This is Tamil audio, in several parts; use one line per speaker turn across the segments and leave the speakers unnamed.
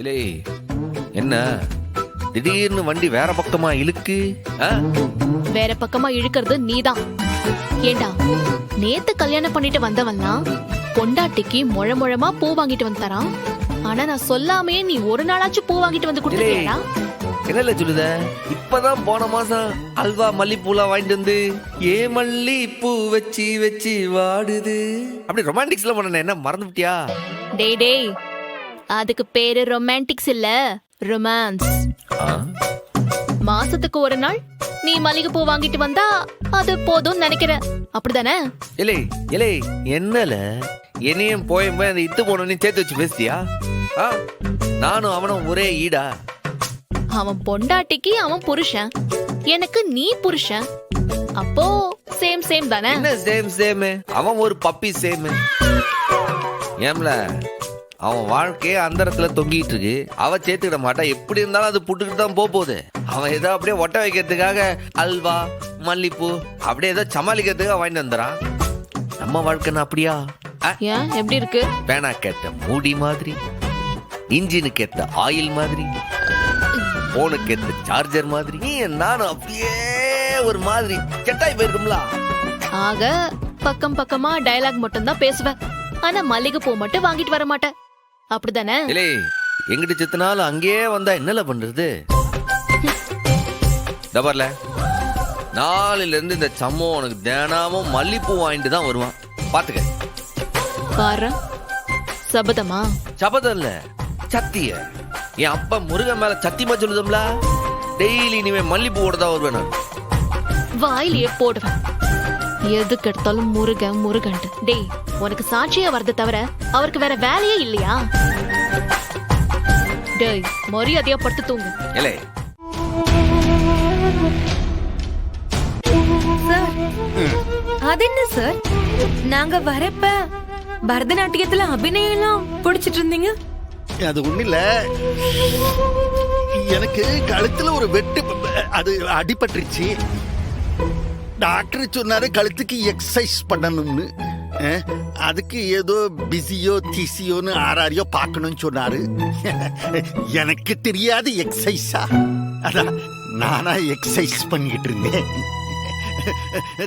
இல்லை என்ன திடீர்னு வண்டி வேற பக்கமா இழுக்கு?
வேற பக்கமா இழுக்கிறது நீதான். ஏண்டா நேத்து கல்யாணம் பண்ணிட்டு வந்தவன்லாம் பொண்டாட்டிக்கு முழமா பூ வாங்கிட்டு வந்து தரான். ஆனா நான் சொல்லாமையே நீ ஒரு நாளாச்சும் பூ வாங்கிட்டு வந்து கொடுத்துறியாடா?
என்னல சொல்லுத? இப்பதான் போன மாசம் அல்வா மல்லிப்பூலாம் வாங்கிட்டு வந்து மல்லி பூ வச்சு வச்சு வாடுது அப்படி ரொமான்டிக்ஸ்ல பண்ண என்ன மறந்துட்டியா?
டேய் அதுக்கு பேரு ரொமான்டிக்ஸ் இல்ல, ரொமான்ஸ். மாசத்துக்கு ஒரு நாள் நீ மல்லிகை பூ வாங்கிட்டு வந்தா அது போதும் நினைக்கிற, அப்படிதானே?
இலே இலே என்னல என்னையும் போய் அந்த இத்து போனோன்னு சேர்த்து வச்சு பேசியா? நானும் அவனும் ஒரே ஈடா?
அவன் பொண்டாட்டிக்கு அவன் புருஷன், எனக்கு நீ புருஷன். அப்போ சேம் சேம் தானே?
என்ன சேம் சேம்? அவன் ஒரு பப்பி சேம். ஏம்ல அவன் வாழ்க்கையே அந்தரத்துல தொங்கிட்டு இருக்கு. அவ சேர்த்துக்கிட மாட்டா. எப்படி இருந்தாலும் அது புட்டுக்கிட்டு தான் போகுது. அவன் ஏதோ அப்படியே ஒட்ட வைக்கிறதுக்காக அல்வா மல்லிப்பூ அப்படியே ஏதோ சமாளிக்கிறதுக்காக வாங்கிட்டு வந்துறான். நம்ம வாழ்க்கைன்னு அப்படியா?
ஏன் எப்படி இருக்கு?
பேனா கேட்ட மூடி மாதிரி, இன்ஜினுக்கு ஏத்த ஆயில் மாதிரி, போனுக்கு ஏத்த சார்ஜர் மாதிரி, நீ நானும் அப்படியே ஒரு மாதிரி செட்டாய் போயிருக்கும்ல.
ஆக பக்கம் பக்கமா டயலாக் மட்டும் தான் பேசுவேன். ஆனா மல்லிகை பூ மட்டும் வாங்கிட்டு வர மாட்டேன், அப்படிதானே?
இல்லே எங்கிட்ட செத்தனாலும் அங்கேயே வந்தா என்னல பண்றது? தபர்ல நாளில இருந்து இந்த சம்மோ உனக்கு தினமும் மல்லிப்பூ வாங்கிட்டு தான் வருவான். பாத்துக்க.
பாரு சபதமா?
சபதம் இல்ல, சத்திய. என் அப்பா முருகன் மேல சத்தியமா சொல்லுதம்ல, டெய்லி இனிமே மல்லிப்பூவோட தான் வருவேன் நான்.
வாயிலேயே போடுவேன். எதுக்கு எடுத்தாலும் முருகன் முருகன். டேய் உனக்கு சாட்சியா வரது தவிர அவருக்கு வேற வேலையே இல்லையா? டேய் மரியாதையா படுத்து தூங்கு.
ஏலே
சார், அது என்ன சார், நாங்க வரப்ப பரதநாட்டியத்துல அபிநயம் எல்லாம் பிடிச்சிட்டு இருந்தீங்க.
அது ஒண்ணு இல்ல, எனக்கு கழுத்துல ஒரு வெட்டு, அது அடிபட்டுருச்சு. டாக்டர் சொன்னாரு கழுத்துக்கு எக்ஸசைஸ் பண்ணணும்னு. அதுக்கு ஏதோ பிஸியோ திசியோன்னு ஆறாரியோ பார்க்கணும்னு சொன்னாரு. எனக்கு தெரியாது எக்ஸசைஸா, அதான் நானா எக்ஸசைஸ் பண்ணிட்டு இருந்தேன்.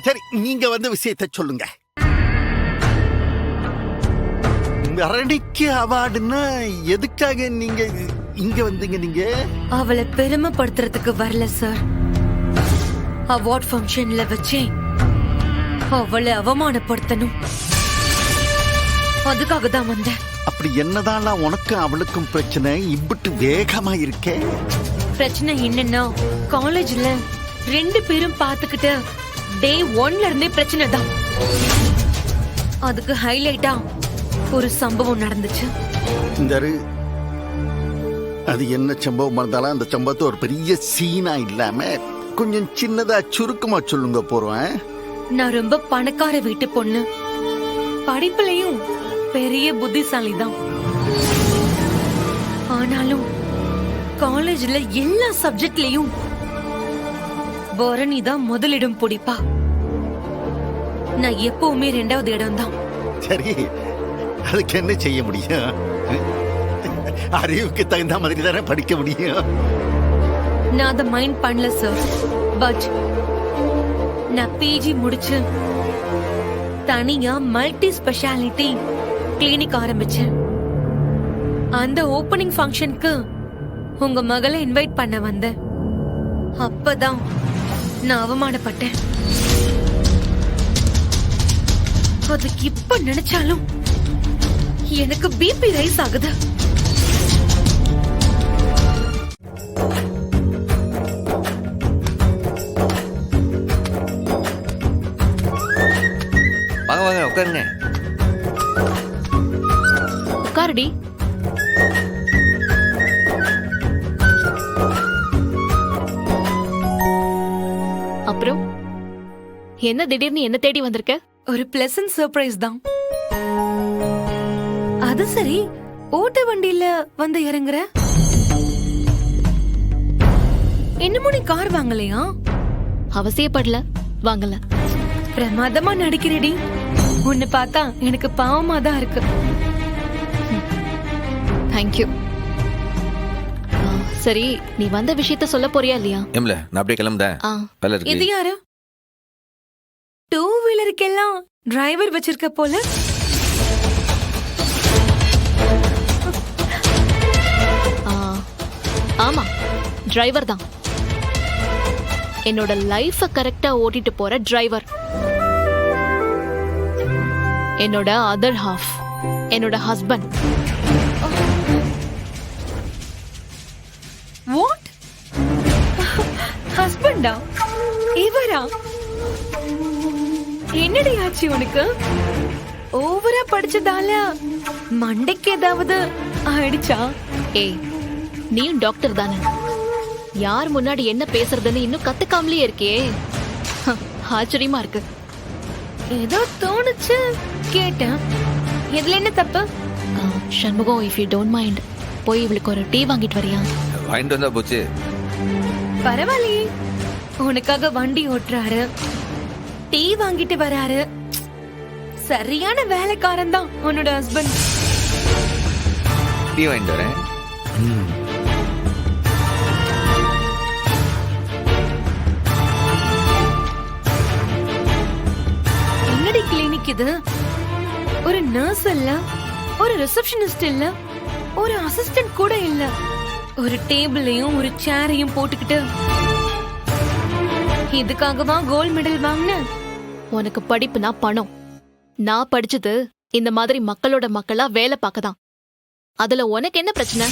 சரி நீங்க வந்து விஷயத்த சொல்லுங்க. அரணிக்கு அவார்டுன்னா எதுக்காக நீங்க இங்க வந்தீங்க? நீங்க
அவளை பெருமைப்படுத்துறதுக்கு வரல சார், அவார்ட் ஃபங்க்ஷன்ல வச்சே அவளை அவமானப்படுத்தணும், அதுக்காக தான் வந்தேன்.
அப்படி என்னதான் உனக்கும் அவளுக்கும் பிரச்சனை இம்பிட்டு வேகமா இருக்கே?
பிரச்சனை என்னன்னா காலேஜ்ல 2 பேரும் பாத்துக்கிட்டு டே 1ல இருந்தே பிரச்சனை தான். அதுக்கு ஹைலைட்டா ஒரு சம்பவம் நடந்துச்சு.
அது என்ன சம்பவம் இருந்தாலும் அந்த சம்பவத்தை ஒரு பெரிய சீனா இல்லாம கொஞ்சம் சின்னதா சுருக்கமா சொல்லுங்க போறேன்.
நான் ரொம்ப பணக்கார வீட்டு பொண்ணு, படிப்புலயும் பெரிய புத்திசாலி தான். ஆனாலும் காலேஜ்ல எல்லா சப்ஜெக்ட்லயும் பரணி தான் முதலிடம் பிடிப்பா. நான் எப்பவுமே 2வது இடம் தான்.
சரி அதுக்கு என்ன செய்ய முடியும்? அறிவுக்கு தகுந்த மாதிரி தானே படிக்க முடியும்.
நான் அதை மைண்ட் பண்ணல சார். பட் நான் பிஜி முடிச்சு தனியா மல்டி ஸ்பெஷாலிட்டி கிளினிக் ஆரம்பிச்சேன். அந்த ஓபனிங் ஃபங்க்ஷனுக்கு உங்க மகளை இன்வைட் பண்ண வந்தேன். அப்பதான் நான் அவமானப்பட்டேன். அது இப்ப நினைச்சாலும் எனக்கு பிபி ரைஸ் ஆகுது.
வாங்க வாங்க உட்காருங்க.
உட்காருடி. அப்புறம் என்ன திடீர்னு என்ன தேடி வந்திருக்க?
ஒரு பிளசன்ட் சர்ப்ரைஸ் தான். அது சரி, ஓட்ட வண்டியில வந்து இறங்குற. என்னமோ நீ கார் வாங்கலையா?
அவசியப்படல, வாங்கல.
பிரமாதமா நடிக்கிறடி. உன்னை பார்த்தா எனக்கு பாவமா தான் இருக்கு.
தேங்க்யூ. சரி, நீ வந்த விஷயத்த சொல்ல போறியா இல்லையா?
ஏம்ல நான் அப்படியே கிளம்புறேன்.
ஆ,
வேலை
இது
இருக்கு.
யாரு? டூ வீலருக்கெல்லாம் டிரைவர் வச்சிருக்க போல.
ஆ, ஆமா, டிரைவர் தான். என்னோட லைஃப கரெக்டா ஓட்டிட்டு போற டிரைவர். என்னோட அதர் ஹாஃப், என்னோட ஹஸ்பண்ட்.
வாட்? ஹஸ்பண்டா? இவரா? என்னடி ஆச்சு உனக்கு? ஓவரா படிச்சதால மண்டைக்கு ஏதாவது ஆயிடுச்சா?
ஏய், நீயும் டாக்டர் தானே? யார் முன்னாடி என்ன பேசுறதுன்னு இன்னும் கத்துக்காமலே இருக்கே. ஆச்சரியமா இருக்கு.
ஏதோ தோணுச்சு, கேட்டேன். இதுல என்ன தப்பு?
Shanmugam, if you don't mind, போய் இவளுக்கு ஒரு டீ வாங்கிட்டு வரியா?
வாங்கிட்டு வந்தா போச்சு.
பரவாயில்லையே, உனக்காக வண்டி ஓட்டுறாரு, டீ வாங்கிட்டு வராரு. சரியான வேலைக்காரன் தான் உன்னோட ஹஸ்பண்ட்.
டீ வாங்கிட்டு வரேன்.
என்னடி கிளினிக் இது? ஒரு நர்ஸ் இல்ல, ஒரு ரிசப்ஷனிஸ்ட் இல்ல, ஒரு அசிஸ்டன்ட் கூட இல்ல. ஒரு டேபிளையும் ஒரு சேரையும் போட்டுக்கிட்டு இதுக்காகவா கோல்ட் மெடல் வாங்கின?
உனக்கு படிப்புனா பணம். நான் படிச்சது இந்த மாதிரி மக்களோட மக்களா வேலை பார்க்கதான். அதுல உனக்கு என்ன பிரச்சனை?